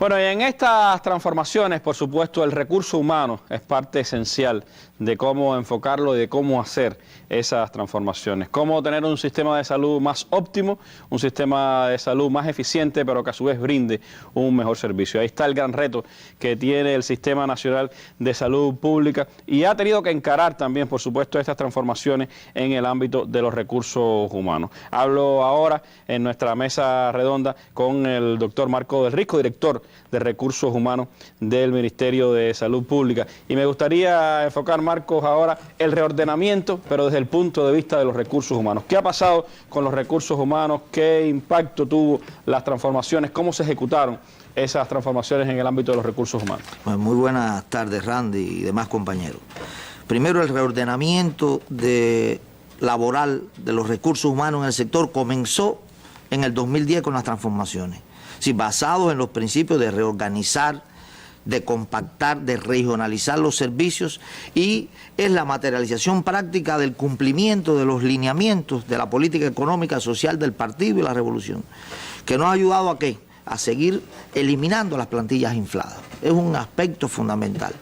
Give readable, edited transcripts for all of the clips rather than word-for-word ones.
Bueno, y en estas transformaciones, por supuesto, el recurso humano es parte esencial de cómo enfocarlo y de cómo hacer esas transformaciones. Cómo tener un sistema de salud más óptimo, un sistema de salud más eficiente, pero que a su vez brinde un mejor servicio. Ahí está el gran reto que tiene el Sistema Nacional de Salud Pública y ha tenido que encarar también, por supuesto, estas transformaciones en el ámbito de los recursos humanos. Hablo ahora en nuestra mesa redonda con el doctor Marco del Risco, director de Recursos Humanos del Ministerio de Salud Pública. Y me gustaría enfocar, Marcos, ahora el reordenamiento, pero desde el punto de vista de los recursos humanos. ¿Qué ha pasado con los recursos humanos? ¿Qué impacto tuvo las transformaciones? ¿Cómo se ejecutaron esas transformaciones en el ámbito de los recursos humanos? Bueno, muy buenas tardes, Randy y demás compañeros. Primero, el reordenamiento laboral de los recursos humanos en el sector comenzó en el 2010 con las transformaciones. Sí, basados en los principios de reorganizar, de compactar, de regionalizar los servicios, y es la materialización práctica del cumplimiento de los lineamientos de la política económica social del partido y la revolución, que nos ha ayudado ¿a qué? A seguir eliminando las plantillas infladas. Es un aspecto fundamental.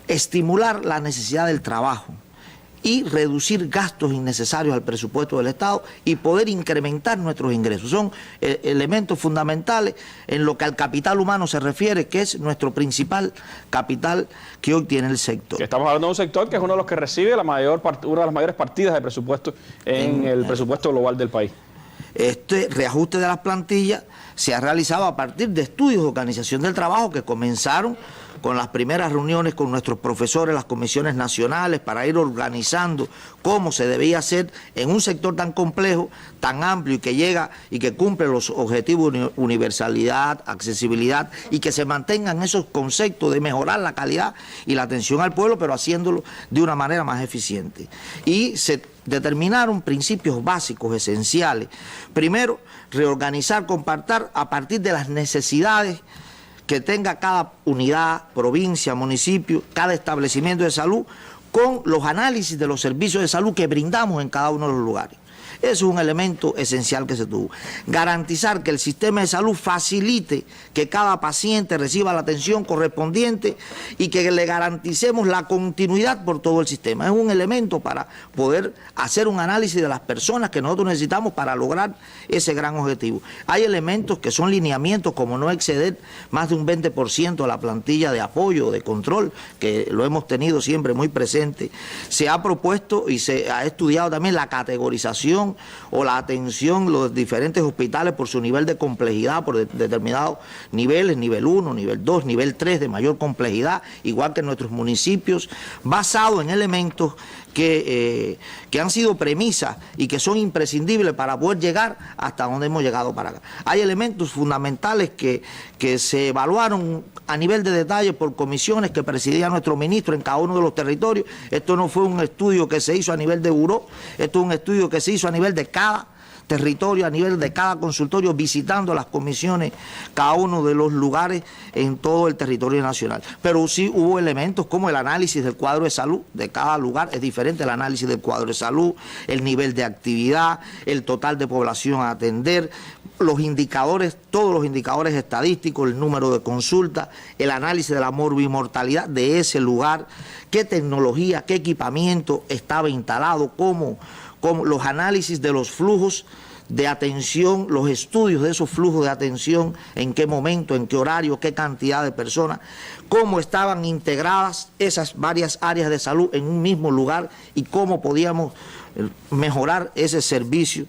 Estimular la necesidad del trabajo y reducir gastos innecesarios al presupuesto del Estado y poder incrementar nuestros ingresos. Son elementos fundamentales en lo que al capital humano se refiere, que es nuestro principal capital que hoy tiene el sector. Estamos hablando de un sector que es uno de los que recibe una de las mayores partidas de presupuesto en el presupuesto global del país. Este reajuste de las plantillas se ha realizado a partir de estudios de organización del trabajo que comenzaron con las primeras reuniones con nuestros profesores, las comisiones nacionales, para ir organizando cómo se debía hacer en un sector tan complejo, tan amplio y que llega y que cumple los objetivos de universalidad, accesibilidad, y que se mantengan esos conceptos de mejorar la calidad y la atención al pueblo, pero haciéndolo de una manera más eficiente. Y se determinaron principios básicos, esenciales. Primero, reorganizar, compartir a partir de las necesidades que tenga cada unidad, provincia, municipio, cada establecimiento de salud, con los análisis de los servicios de salud que brindamos en cada uno de los lugares. Eso es un elemento esencial que se tuvo. Garantizar que el sistema de salud facilite que cada paciente reciba la atención correspondiente y que le garanticemos la continuidad por todo el sistema. Es un elemento para poder hacer un análisis de las personas que nosotros necesitamos para lograr ese gran objetivo. Hay elementos que son lineamientos, como no exceder más de un 20% de la plantilla de apoyo, de control, que lo hemos tenido siempre muy presente. Se ha propuesto y se ha estudiado también la categorización o la atención, los diferentes hospitales por su nivel de complejidad, por determinados niveles, nivel 1, nivel 2, nivel 3 de mayor complejidad, igual que en nuestros municipios, basado en elementos que han sido premisas y que son imprescindibles para poder llegar hasta donde hemos llegado para acá. Hay elementos fundamentales que se evaluaron a nivel de detalle por comisiones que presidía nuestro ministro en cada uno de los territorios. Esto no fue un estudio que se hizo a nivel de buró, esto es un estudio que se hizo a nivel de cada territorio, a nivel de cada consultorio, visitando las comisiones, cada uno de los lugares en todo el territorio nacional. Pero sí hubo elementos como el análisis del cuadro de salud de cada lugar. Es diferente el análisis del cuadro de salud, el nivel de actividad, el total de población a atender, los indicadores, todos los indicadores estadísticos, el número de consultas, el análisis de la morbimortalidad de ese lugar, qué tecnología, qué equipamiento estaba instalado, cómo los análisis de los flujos de atención, los estudios de esos flujos de atención, en qué momento, en qué horario, qué cantidad de personas, cómo estaban integradas esas varias áreas de salud en un mismo lugar y cómo podíamos mejorar ese servicio,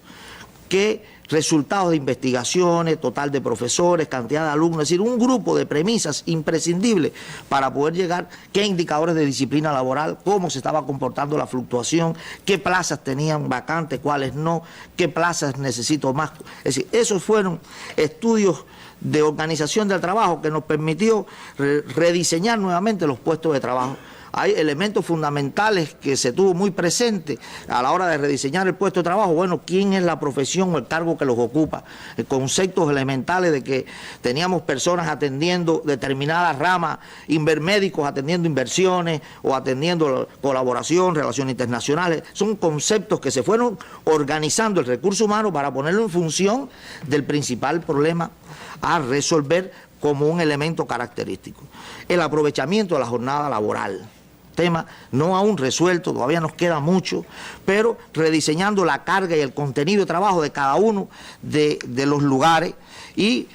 qué resultados de investigaciones, total de profesores, cantidad de alumnos, es decir, un grupo de premisas imprescindibles para poder llegar, qué indicadores de disciplina laboral, cómo se estaba comportando la fluctuación, qué plazas tenían vacantes, cuáles no, qué plazas necesito más. Es decir, esos fueron estudios de organización del trabajo que nos permitió rediseñar nuevamente los puestos de trabajo. Hay elementos fundamentales que se tuvo muy presente a la hora de rediseñar el puesto de trabajo. Bueno, ¿quién es la profesión o el cargo que los ocupa? Conceptos elementales de que teníamos personas atendiendo determinadas ramas, médicos atendiendo inversiones o atendiendo colaboración, relaciones internacionales. Son conceptos que se fueron organizando el recurso humano para ponerlo en función del principal problema a resolver como un elemento característico. El aprovechamiento de la jornada laboral. Tema no aún resuelto, todavía nos queda mucho, pero rediseñando la carga y el contenido de trabajo de cada uno de los lugares y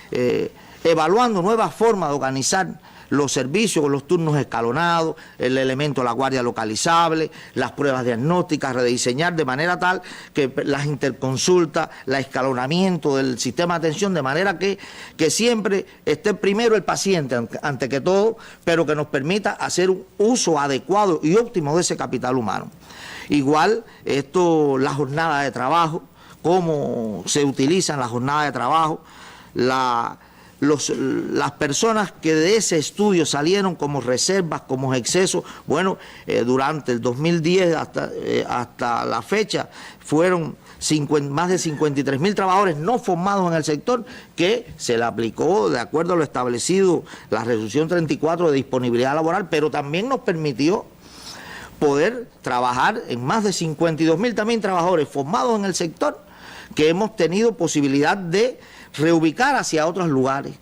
evaluando nuevas formas de organizar los servicios con los turnos escalonados, el elemento de la guardia localizable, las pruebas diagnósticas, rediseñar de manera tal que las interconsultas, el escalonamiento del sistema de atención, de manera que siempre esté primero el paciente ante que todo, pero que nos permita hacer un uso adecuado y óptimo de ese capital humano. Igual, la jornada de trabajo, cómo se utilizan las jornadas de trabajo, las personas que de ese estudio salieron como reservas, como excesos, bueno, durante el 2010 hasta la fecha fueron más de 53.000 trabajadores no formados en el sector que se le aplicó de acuerdo a lo establecido la resolución 34 de disponibilidad laboral, pero también nos permitió poder trabajar en más de 52.000 también trabajadores formados en el sector que hemos tenido posibilidad de reubicar hacia otros lugares,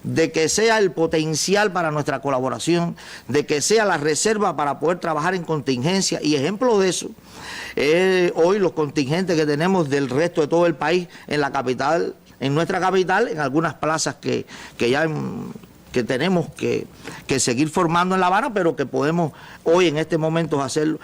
de que sea el potencial para nuestra colaboración, de que sea la reserva para poder trabajar en contingencia, y ejemplo de eso, hoy los contingentes que tenemos del resto de todo el país en la capital, en nuestra capital, en algunas plazas que tenemos que seguir formando en La Habana, pero que podemos hoy en este momento hacerlo,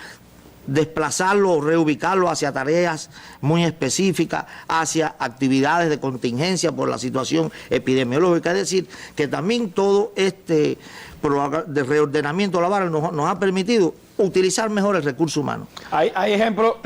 desplazarlo o reubicarlo hacia tareas muy específicas, hacia actividades de contingencia por la situación epidemiológica. Es decir, que también todo este programa de reordenamiento laboral nos ha permitido utilizar mejor el recurso humano. Hay ejemplos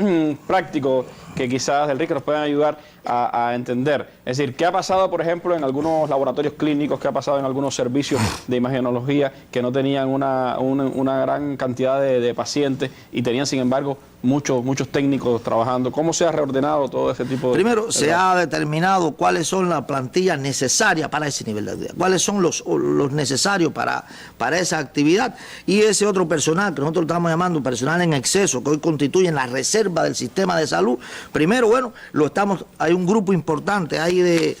prácticos que quizás, Enrique, nos puedan ayudar a entender. Es decir, ¿qué ha pasado, por ejemplo, en algunos laboratorios clínicos? ¿Qué ha pasado en algunos servicios de imagenología que no tenían una gran cantidad de pacientes y tenían, sin embargo, muchos técnicos trabajando? ¿Cómo se ha reordenado todo ese tipo de... Primero, se ha determinado cuáles son las plantillas necesarias para ese nivel de actividad, cuáles son los necesarios para esa actividad, y ese otro personal que nosotros estamos llamando personal en exceso, que hoy constituyen la reserva del sistema de salud. Primero, bueno, hay un grupo importante, hay de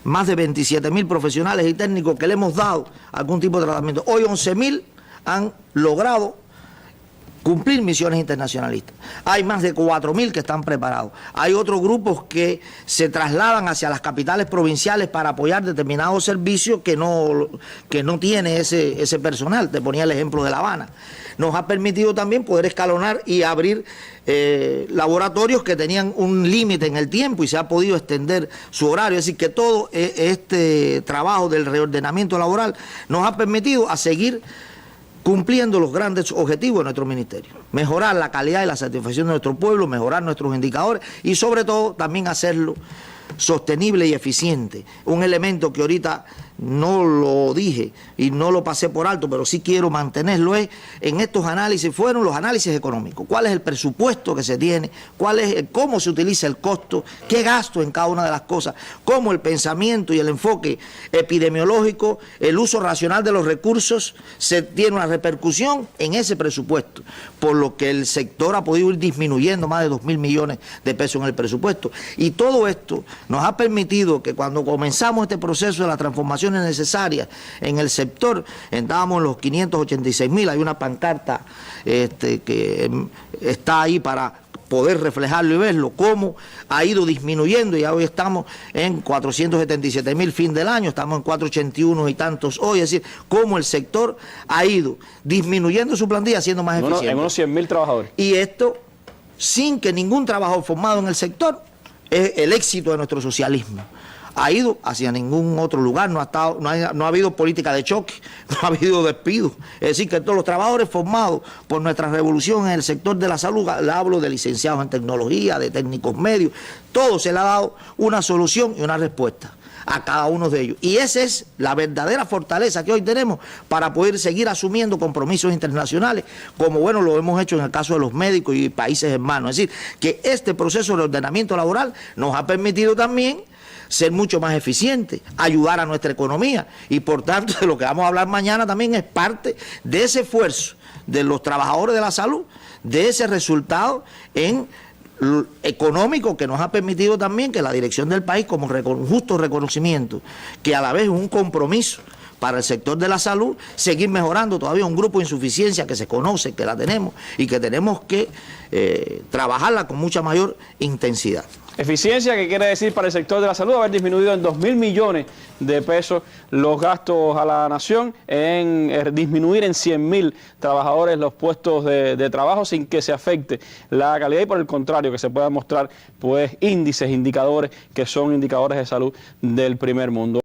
más de 27.000 profesionales y técnicos que le hemos dado algún tipo de tratamiento. Hoy 11.000 han logrado cumplir misiones internacionalistas. Hay más de 4.000 que están preparados. Hay otros grupos que se trasladan hacia las capitales provinciales para apoyar determinados servicios que no tiene ese personal. Te ponía el ejemplo de La Habana. Nos ha permitido también poder escalonar y abrir laboratorios que tenían un límite en el tiempo y se ha podido extender su horario. Es decir, que todo este trabajo del reordenamiento laboral nos ha permitido a seguir cumpliendo los grandes objetivos de nuestro ministerio. Mejorar la calidad y la satisfacción de nuestro pueblo, mejorar nuestros indicadores y sobre todo también hacerlo sostenible y eficiente. Un elemento que ahorita no lo dije y no lo pasé por alto, pero sí quiero mantenerlo, es en estos análisis, fueron los análisis económicos. ¿Cuál es el presupuesto que se tiene? ¿Cómo se utiliza el costo? ¿Qué gasto en cada una de las cosas? ¿Cómo el pensamiento y el enfoque epidemiológico, el uso racional de los recursos, se tiene una repercusión en ese presupuesto? Por lo que el sector ha podido ir disminuyendo más de 2.000 millones de pesos en el presupuesto. Y todo esto nos ha permitido que cuando comenzamos este proceso de la transformación necesarias en el sector, estábamos en los 586.000, hay una pancarta que está ahí para poder reflejarlo y verlo, cómo ha ido disminuyendo, y hoy estamos en 477.000 fin del año, estamos en 481 y tantos hoy, es decir, cómo el sector ha ido disminuyendo su plantilla, siendo más eficiente. En unos 100.000 trabajadores. Y esto sin que ningún trabajador formado en el sector, es el éxito de nuestro socialismo. Ha ido hacia ningún otro lugar, no ha habido política de choque, no ha habido despidos. Es decir, que todos los trabajadores formados por nuestra revolución en el sector de la salud, le hablo de licenciados en tecnología, de técnicos medios, todo se le ha dado una solución y una respuesta a cada uno de ellos. Y esa es la verdadera fortaleza que hoy tenemos para poder seguir asumiendo compromisos internacionales, como bueno lo hemos hecho en el caso de los médicos y países hermanos. Es decir, que este proceso de ordenamiento laboral nos ha permitido también ser mucho más eficientes, ayudar a nuestra economía, y por tanto de lo que vamos a hablar mañana también es parte de ese esfuerzo de los trabajadores de la salud, de ese resultado en económico que nos ha permitido también que la dirección del país, como justo reconocimiento, que a la vez es un compromiso para el sector de la salud, seguir mejorando todavía un grupo de insuficiencia que se conoce, que la tenemos y que tenemos que trabajarla con mucha mayor intensidad. Eficiencia, que quiere decir para el sector de la salud haber disminuido en 2.000 millones de pesos los gastos a la nación, en disminuir en 100.000 trabajadores los puestos de trabajo sin que se afecte la calidad y por el contrario que se puedan mostrar pues índices, indicadores que son indicadores de salud del primer mundo.